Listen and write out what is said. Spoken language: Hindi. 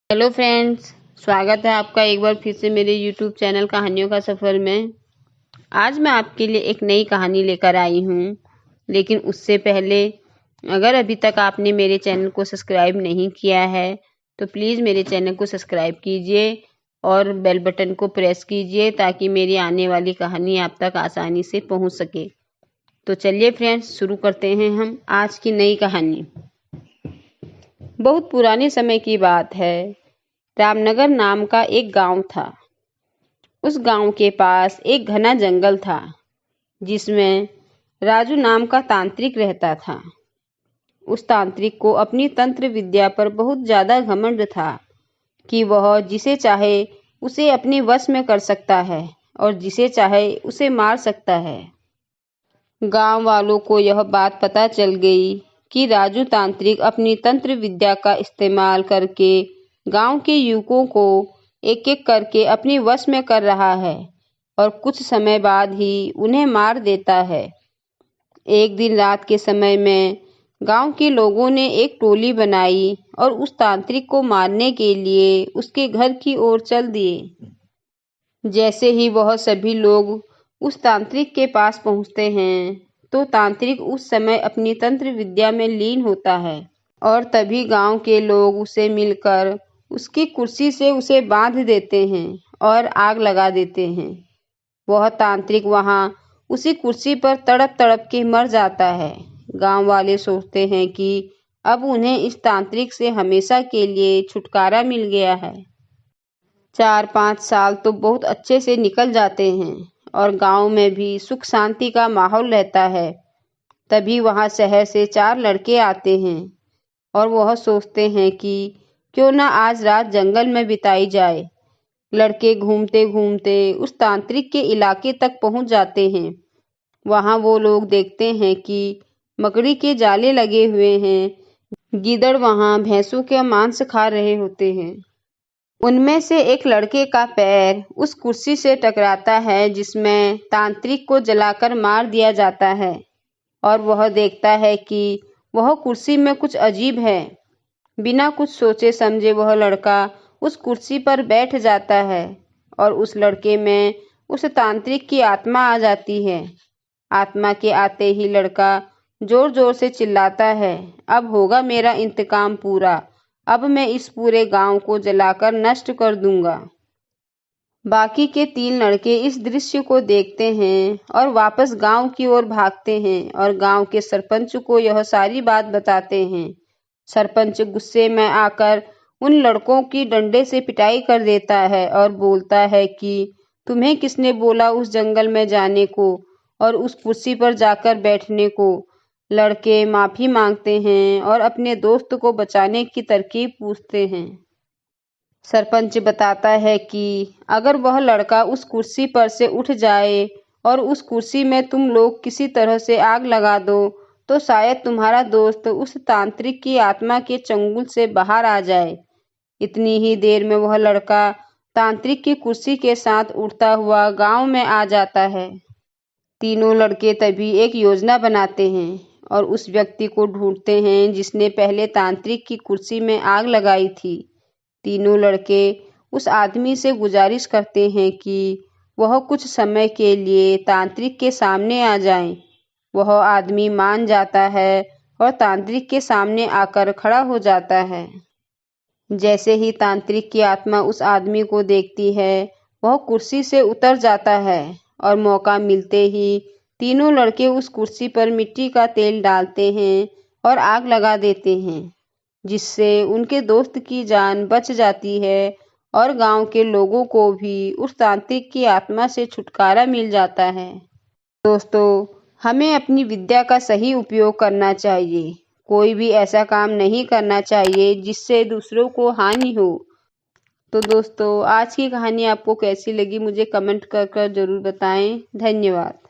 हेलो फ्रेंड्स, स्वागत है आपका एक बार फिर से मेरे यूट्यूब चैनल कहानियों का सफ़र में। आज मैं आपके लिए एक नई कहानी लेकर आई हूँ, लेकिन उससे पहले अगर अभी तक आपने मेरे चैनल को सब्सक्राइब नहीं किया है तो प्लीज़ मेरे चैनल को सब्सक्राइब कीजिए और बेल बटन को प्रेस कीजिए ताकि मेरी आने वाली कहानी आप तक आसानी से पहुँच सके। तो चलिए फ्रेंड्स, शुरू करते हैं हम आज की नई कहानी। बहुत पुराने समय की बात है। रामनगर नाम का एक गांव था। उस गांव के पास एक घना जंगल था जिसमें राजू नाम का तांत्रिक रहता था। उस तांत्रिक को अपनी तंत्र विद्या पर बहुत ज़्यादा घमंड था कि वह जिसे चाहे उसे अपने वश में कर सकता है और जिसे चाहे उसे मार सकता है। गांव वालों को यह बात पता चल गई कि राजू तांत्रिक अपनी तंत्र विद्या का इस्तेमाल करके गांव के युवकों को एक एक करके अपने वश में कर रहा है और कुछ समय बाद ही उन्हें मार देता है। एक दिन रात के समय में गांव के लोगों ने एक टोली बनाई और उस तांत्रिक को मारने के लिए उसके घर की ओर चल दिए। जैसे ही वह सभी लोग उस तांत्रिक के पास पहुंचते हैं तो तांत्रिक उस समय अपनी तंत्र विद्या में लीन होता है और तभी गांव के लोग उसे मिलकर उसकी कुर्सी से उसे बांध देते हैं और आग लगा देते हैं। वह तांत्रिक वहां उसी कुर्सी पर तड़प तड़प के मर जाता है। गांव वाले सोचते हैं कि अब उन्हें इस तांत्रिक से हमेशा के लिए छुटकारा मिल गया है। 4-5 साल तो बहुत अच्छे से निकल जाते हैं और गांव में भी सुख शांति का माहौल रहता है। तभी वहां शहर से 4 लड़के आते हैं और वह सोचते हैं कि क्यों ना आज रात जंगल में बिताई जाए। लड़के घूमते घूमते उस तांत्रिक के इलाके तक पहुंच जाते हैं। वहां वो लोग देखते हैं कि मकड़ी के जाले लगे हुए हैं। गीदड़ वहां भैंसों के मांस खा रहे होते हैं। उनमें से एक लड़के का पैर उस कुर्सी से टकराता है जिसमें तांत्रिक को जलाकर मार दिया जाता है और वह देखता है कि वह कुर्सी में कुछ अजीब है। बिना कुछ सोचे समझे वह लड़का उस कुर्सी पर बैठ जाता है और उस लड़के में उस तांत्रिक की आत्मा आ जाती है। आत्मा के आते ही लड़का जोर जोर से चिल्लाता है, अब होगा मेरा इंतकाम पूरा, अब मैं इस पूरे गांव को जलाकर नष्ट कर दूंगा। बाकी के 3 लड़के इस दृश्य को देखते हैं और वापस गांव की ओर भागते हैं और गांव के सरपंच को यह सारी बात बताते हैं। सरपंच गुस्से में आकर उन लड़कों की डंडे से पिटाई कर देता है और बोलता है कि तुम्हें किसने बोला उस जंगल में जाने को और उस कुर्सी पर जाकर बैठने को। लड़के माफी मांगते हैं और अपने दोस्त को बचाने की तरकीब पूछते हैं। सरपंच बताता है कि अगर वह लड़का उस कुर्सी पर से उठ जाए और उस कुर्सी में तुम लोग किसी तरह से आग लगा दो तो शायद तुम्हारा दोस्त उस तांत्रिक की आत्मा के चंगुल से बाहर आ जाए। इतनी ही देर में वह लड़का तांत्रिक की कुर्सी के साथ उड़ता हुआ गांव में आ जाता है। तीनों लड़के तभी एक योजना बनाते हैं और उस व्यक्ति को ढूंढते हैं जिसने पहले तांत्रिक की कुर्सी में आग लगाई थी। तीनों लड़के उस आदमी से गुजारिश करते हैं कि वह कुछ समय के लिए तांत्रिक के सामने आ जाएं। वह आदमी मान जाता है और तांत्रिक के सामने आकर खड़ा हो जाता है। जैसे ही तांत्रिक की आत्मा उस आदमी को देखती है वह कुर्सी से उतर जाता है और मौका मिलते ही तीनों लड़के उस कुर्सी पर मिट्टी का तेल डालते हैं और आग लगा देते हैं, जिससे उनके दोस्त की जान बच जाती है और गांव के लोगों को भी उस तांत्रिक की आत्मा से छुटकारा मिल जाता है। दोस्तों, हमें अपनी विद्या का सही उपयोग करना चाहिए। कोई भी ऐसा काम नहीं करना चाहिए जिससे दूसरों को हानि हो। तो दोस्तों, आज की कहानी आपको कैसी लगी मुझे कमेंट कर जरूर बताएं। धन्यवाद।